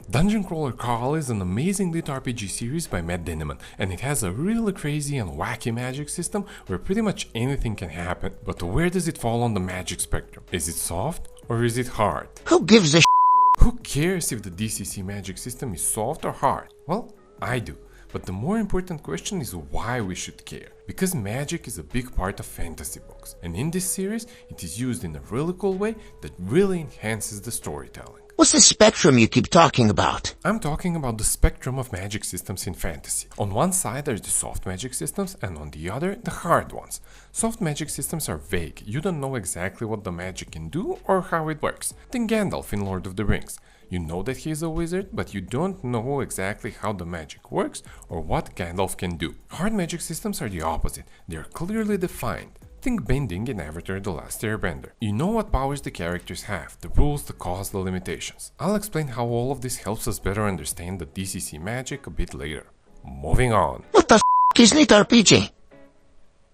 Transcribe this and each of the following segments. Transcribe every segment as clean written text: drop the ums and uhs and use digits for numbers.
Dungeon Crawler Carl is an amazing LitRPG series by Matt Dinniman, and it has a really crazy and wacky magic system where pretty much anything can happen. But where does it fall on the magic spectrum? Is it soft or is it hard? Who gives a Who cares if the DCC magic system is soft or hard? Well, I do. But the more important question is why we should care. Because magic is a big part of fantasy books, and in this series it is used in a really cool way that really enhances the storytelling. What's the spectrum you keep talking about? I'm talking about the spectrum of magic systems in fantasy. On one side there's the soft magic systems, and on the other the hard ones. Soft magic systems are vague, you don't know exactly what the magic can do or how it works. Think Gandalf in Lord of the Rings. You know that he is a wizard, but you don't know exactly how the magic works or what Gandalf can do. Hard magic systems are the opposite, they are clearly defined. Think bending in Avatar: The Last Airbender. You know what powers the characters have, the rules, the costs, the limitations. I'll explain how all of this helps us better understand the DCC magic a bit later. Moving on. What the is LitRPG?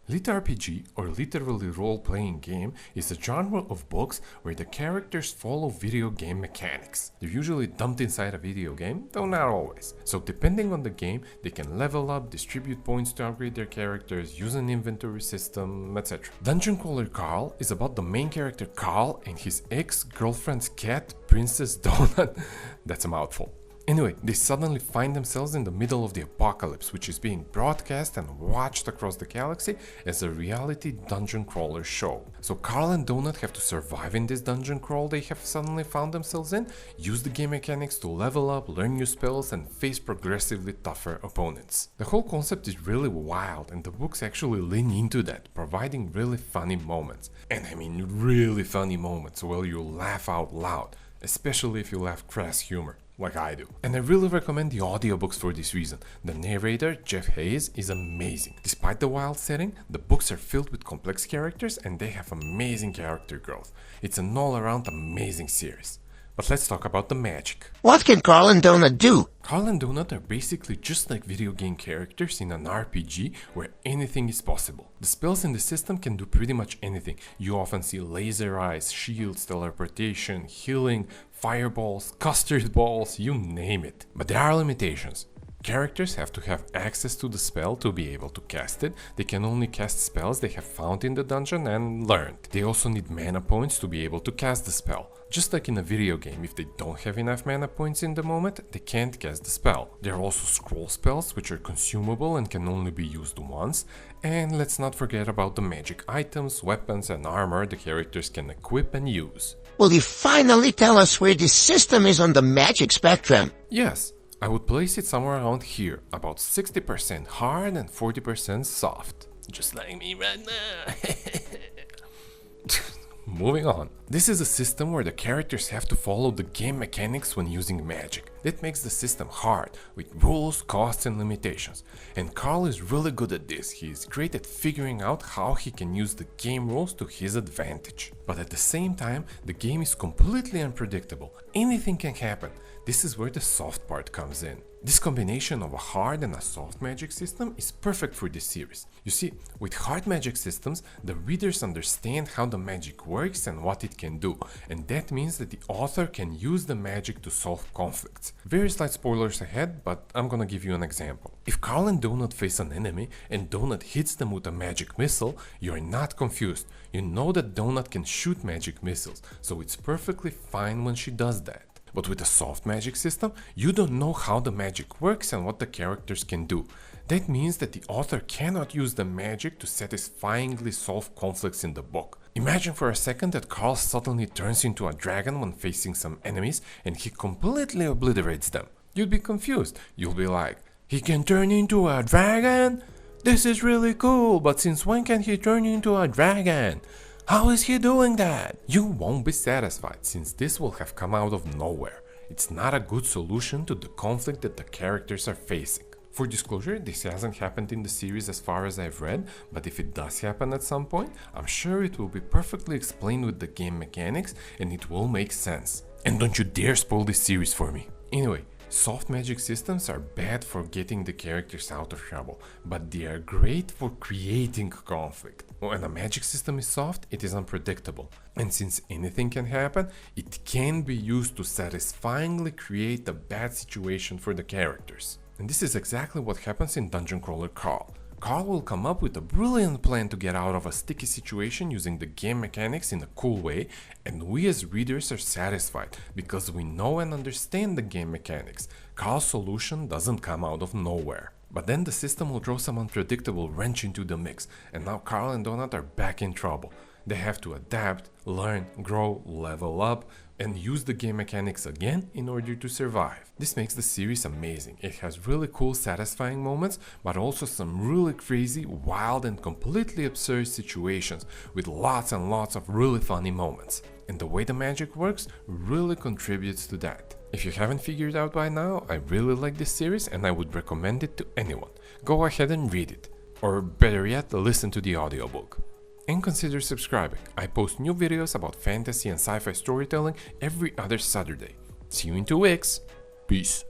LitRPG, or literally role-playing game, is a genre of books where the characters follow video game mechanics. They're usually dumped inside a video game, though not always. So depending on the game, they can level up, distribute points to upgrade their characters, use an inventory system, etc. Dungeon Crawler Carl is about the main character Carl and his ex-girlfriend's cat, Princess Donut. That's a mouthful. Anyway, they suddenly find themselves in the middle of the apocalypse, which is being broadcast and watched across the galaxy as a reality dungeon crawler show. So Carl and Donut have to survive in this dungeon crawl they have suddenly found themselves in, use the game mechanics to level up, learn new spells, and face progressively tougher opponents. The whole concept is really wild, and the books actually lean into that, providing really funny moments. And I mean really funny moments where you laugh out loud, especially if you laugh crass humor, like I do. And I really recommend the audiobooks for this reason. The narrator, Jeff Hayes, is amazing. Despite the wild setting, the books are filled with complex characters and they have amazing character growth. It's an all-around amazing series. But let's talk about the magic. What can Carl and Donut do? Carl and Donut are basically just like video game characters in an RPG where anything is possible. The spells in the system can do pretty much anything. You often see laser eyes, shields, teleportation, healing, fireballs, custard balls, you name it. But there are limitations. Characters have to have access to the spell to be able to cast it. They can only cast spells they have found in the dungeon and learned. They also need mana points to be able to cast the spell. Just like in a video game, if they don't have enough mana points in the moment, they can't cast the spell. There are also scroll spells, which are consumable and can only be used once. And let's not forget about the magic items, weapons and armor the characters can equip and use. Will you finally tell us where this system is on the magic spectrum? Yes. I would place it somewhere around here, about 60% hard and 40% soft. Just like me right now. Moving on. This is a system where the characters have to follow the game mechanics when using magic. That makes the system hard, with rules, costs and limitations. And Carl is really good at this. He is great at figuring out how he can use the game rules to his advantage. But at the same time, the game is completely unpredictable. Anything can happen. This is where the soft part comes in. This combination of a hard and a soft magic system is perfect for this series. You see, with hard magic systems, the readers understand how the magic works and what it can do, and that means that the author can use the magic to solve conflicts. Very slight spoilers ahead, but I'm gonna give you an example. If Carl and Donut face an enemy and Donut hits them with a magic missile, you're not confused. You know that Donut can shoot magic missiles, so it's perfectly fine when she does that. But with a soft magic system, you don't know how the magic works and what the characters can do. That means that the author cannot use the magic to satisfyingly solve conflicts in the book. Imagine for a second that Carl suddenly turns into a dragon when facing some enemies and he completely obliterates them. You'd be confused. You'll be like, he can turn into a dragon? This is really cool, but since when can he turn into a dragon? How is he doing that? You won't be satisfied, since this will have come out of nowhere. It's not a good solution to the conflict that the characters are facing. For disclosure, this hasn't happened in the series as far as I've read, but if it does happen at some point, I'm sure it will be perfectly explained with the game mechanics and it will make sense. And don't you dare spoil this series for me. Anyway, Soft magic systems are bad for getting the characters out of trouble, but they are great for creating conflict. When a magic system is soft, it is unpredictable, and since anything can happen, it can be used to satisfyingly create a bad situation for the characters. And this is exactly what happens in Dungeon Crawler Carl. Carl will come up with a brilliant plan to get out of a sticky situation using the game mechanics in a cool way, and we as readers are satisfied because we know and understand the game mechanics. Carl's solution doesn't come out of nowhere. But then the system will throw some unpredictable wrench into the mix, and now Carl and Donut are back in trouble. They have to adapt, learn, grow, level up, and use the game mechanics again in order to survive. This makes the series amazing. It has really cool, satisfying moments, but also some really crazy, wild, and completely absurd situations with lots and lots of really funny moments. And the way the magic works really contributes to that. If you haven't figured out by now, I really like this series and I would recommend it to anyone. Go ahead and read it. Or better yet, listen to the audiobook. And consider subscribing. I post new videos about fantasy and sci-fi storytelling every other Saturday. See you in 2 weeks. Peace.